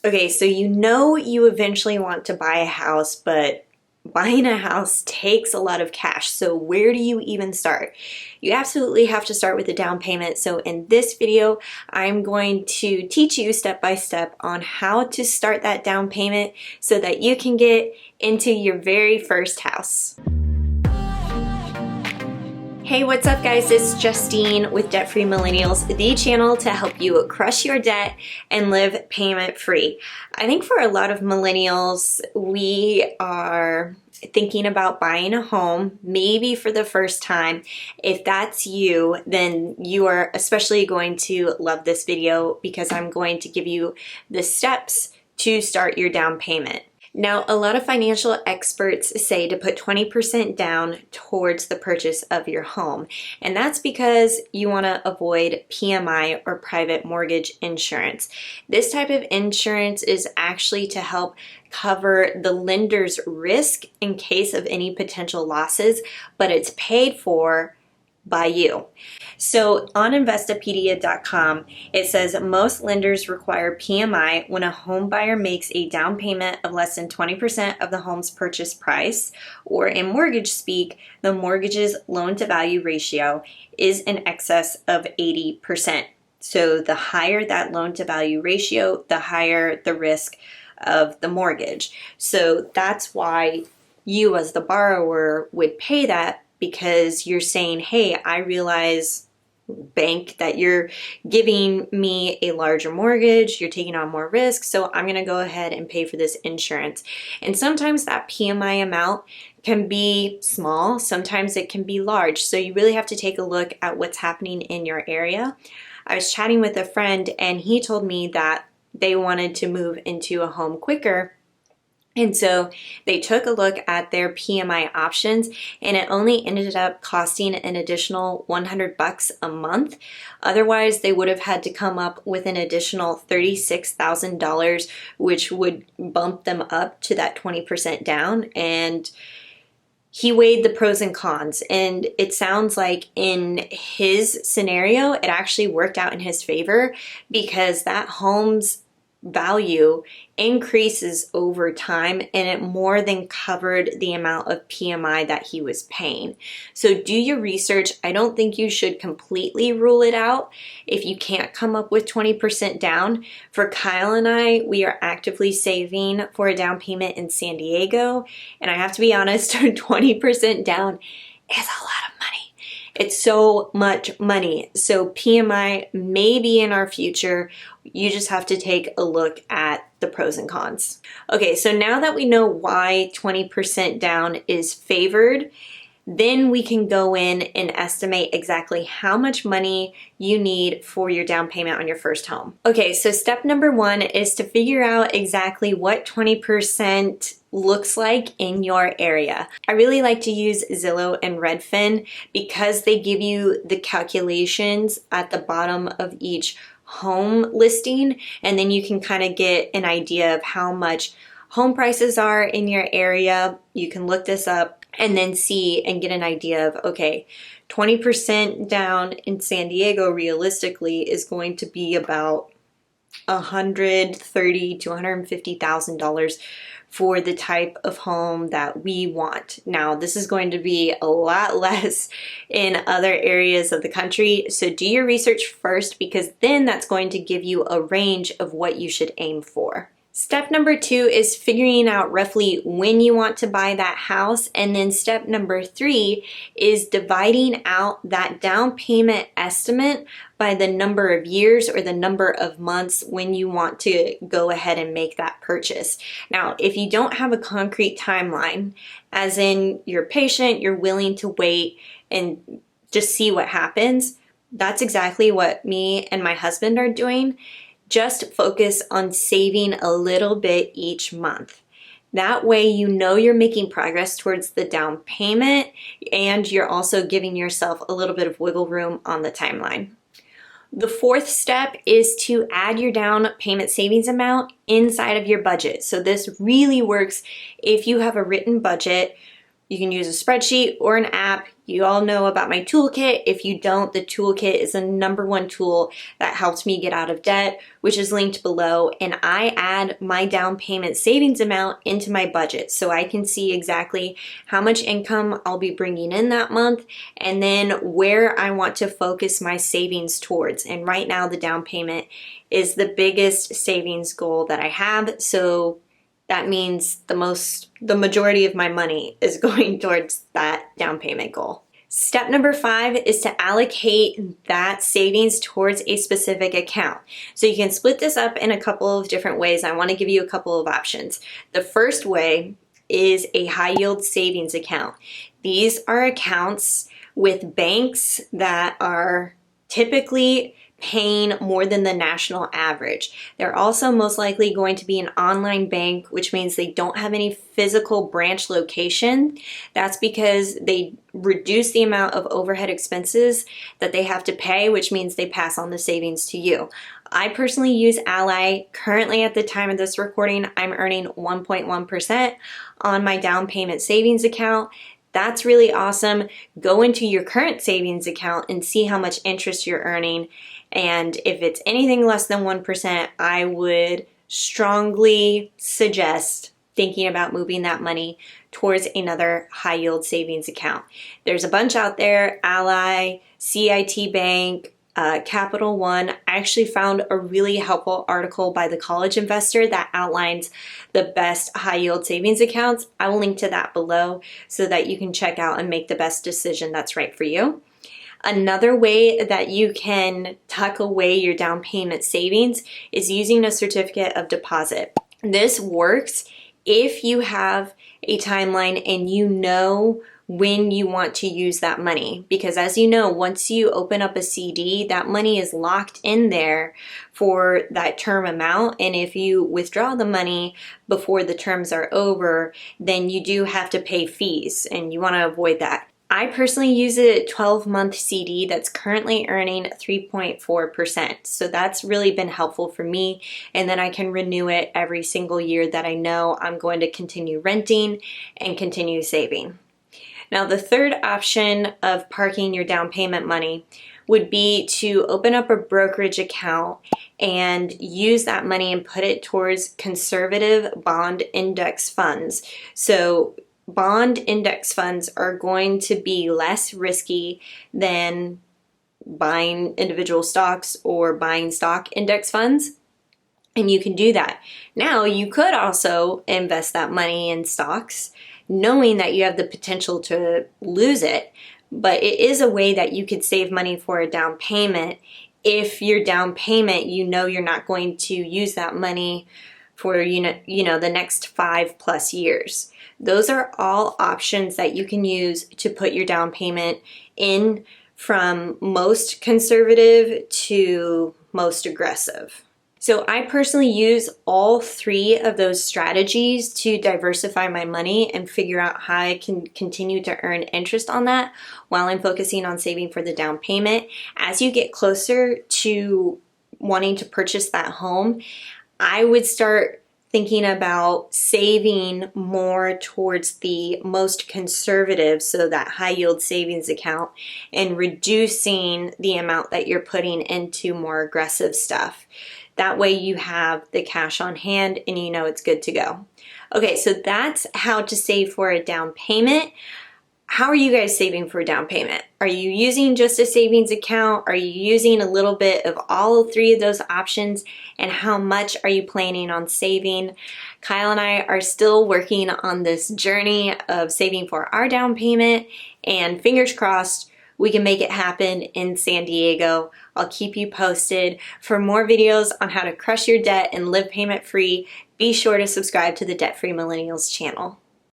Okay, so you know you eventually want to buy a house, but buying a house takes a lot of cash. So where do you even start? You absolutely have to start with a down payment. So in this video, I'm going to teach you step by step on how to start that down payment so that you can get into your very first house. Hey, what's up guys? It's Justine with Debt Free Millennials, the channel to help you crush your debt and live payment free. I think for a lot of millennials, we are thinking about buying a home, maybe for the first time. If that's you, then you are especially going to love this video because I'm going to give you the steps to start your down payment. Now, a lot of financial experts say to put 20% down towards the purchase of your home, and that's because you want to avoid PMI or private mortgage insurance. This type of insurance is actually to help cover the lender's risk in case of any potential losses, but it's paid for by you. So on Investopedia.com, it says most lenders require PMI when a home buyer makes a down payment of less than 20% of the home's purchase price, or in mortgage speak, the mortgage's loan to value ratio is in excess of 80%. So the higher that loan to value ratio, the higher the risk of the mortgage. So that's why you as the borrower would pay that, because you're saying, hey, I realize, bank, that you're giving me a larger mortgage, you're taking on more risk, so I'm gonna go ahead and pay for this insurance. And sometimes that PMI amount can be small, sometimes it can be large, so you really have to take a look at what's happening in your area. I was chatting with a friend and he told me that they wanted to move into a home quicker. And so they took a look at their PMI options and it only ended up costing an additional $100 a month. Otherwise, they would have had to come up with an additional $36,000, which would bump them up to that 20% down. And he weighed the pros and cons, and it sounds like in his scenario, it actually worked out in his favor because that home's value increases over time and it more than covered the amount of PMI that he was paying. So do your research. I don't think you should completely rule it out if you can't come up with 20% down. For Kyle and I, we are actively saving for a down payment in San Diego, and I have to be honest, 20% down is a lot of money. It's so much money. So PMI may be in our future. You just have to take a look at the pros and cons. Okay, so now that we know why 20% down is favored, then we can go in and estimate exactly how much money you need for your down payment on your first home. Okay, so step number one is to figure out exactly what 20% looks like in your area. I really like to use Zillow and Redfin because they give you the calculations at the bottom of each home listing, and then you can kind of get an idea of how much home prices are in your area. You can look this up and then see and get an idea of, okay, 20% down in San Diego realistically is going to be about $130,000 to $150,000 for the type of home that we want. Now, this is going to be a lot less in other areas of the country, so do your research first because then that's going to give you a range of what you should aim for. Step number two is figuring out roughly when you want to buy that house, and then step number three is dividing out that down payment estimate by the number of years or the number of months when you want to go ahead and make that purchase. Now, if you don't have a concrete timeline, as in you're patient, you're willing to wait and just see what happens, that's exactly what me and my husband are doing. Just focus on saving a little bit each month. That way you know you're making progress towards the down payment and you're also giving yourself a little bit of wiggle room on the timeline. The fourth step is to add your down payment savings amount inside of your budget. So this really works if you have a written budget You can use a spreadsheet or an app. You all know about my toolkit. If you don't, the toolkit is the #1 tool that helps me get out of debt, which is linked below. And I add my down payment savings amount into my budget so I can see exactly how much income I'll be bringing in that month and then where I want to focus my savings towards. And right now, the down payment is the biggest savings goal that I have. So that means the majority of my money is going towards that down payment goal. Step number 5 is to allocate that savings towards a specific account. So you can split this up in a couple of different ways. I want to give you a couple of options. The first way is a high yield savings account. These are accounts with banks that are typically paying more than the national average. They're also most likely going to be an online bank, which means they don't have any physical branch location. That's because they reduce the amount of overhead expenses that they have to pay, which means they pass on the savings to you. I personally use Ally. Currently, at the time of this recording, I'm earning 1.1% on my down payment savings account. That's really awesome. Go into your current savings account and see how much interest you're earning. And if it's anything less than 1%, I would strongly suggest thinking about moving that money towards another high yield savings account. There's a bunch out there: Ally, CIT Bank, Capital One. I actually found a really helpful article by The College Investor that outlines the best high yield savings accounts. I will link to that below so that you can check out and make the best decision that's right for you. Another way that you can tuck away your down payment savings is using a certificate of deposit. This works if you have a timeline and you know when you want to use that money. Because as you know, once you open up a CD, that money is locked in there for that term amount. And if you withdraw the money before the terms are over, then you do have to pay fees, and you want to avoid that. I personally use a 12-month CD that's currently earning 3.4%. So that's really been helpful for me. And then I can renew it every single year that I know I'm going to continue renting and continue saving. Now, the third option of parking your down payment money would be to open up a brokerage account and use that money and put it towards conservative bond index funds. So bond index funds are going to be less risky than buying individual stocks or buying stock index funds. And you can do that. Now, you could also invest that money in stocks, knowing that you have the potential to lose it. But it is a way that you could save money for a down payment if your down payment, you know you're not going to use that money for the next 5+ years. Those are all options that you can use to put your down payment in, from most conservative to most aggressive. So I personally use all 3 of those strategies to diversify my money and figure out how I can continue to earn interest on that while I'm focusing on saving for the down payment. As you get closer to wanting to purchase that home, I would start thinking about saving more towards the most conservative, so that high yield savings account, and reducing the amount that you're putting into more aggressive stuff. That way you have the cash on hand and you know it's good to go. Okay, so that's how to save for a down payment. How are you guys saving for a down payment? Are you using just a savings account? Are you using a little bit of all 3 of those options? And how much are you planning on saving? Kyle and I are still working on this journey of saving for our down payment, and fingers crossed we can make it happen in San Diego. I'll keep you posted. For more videos on how to crush your debt and live payment free, be sure to subscribe to the Debt Free Millennials channel.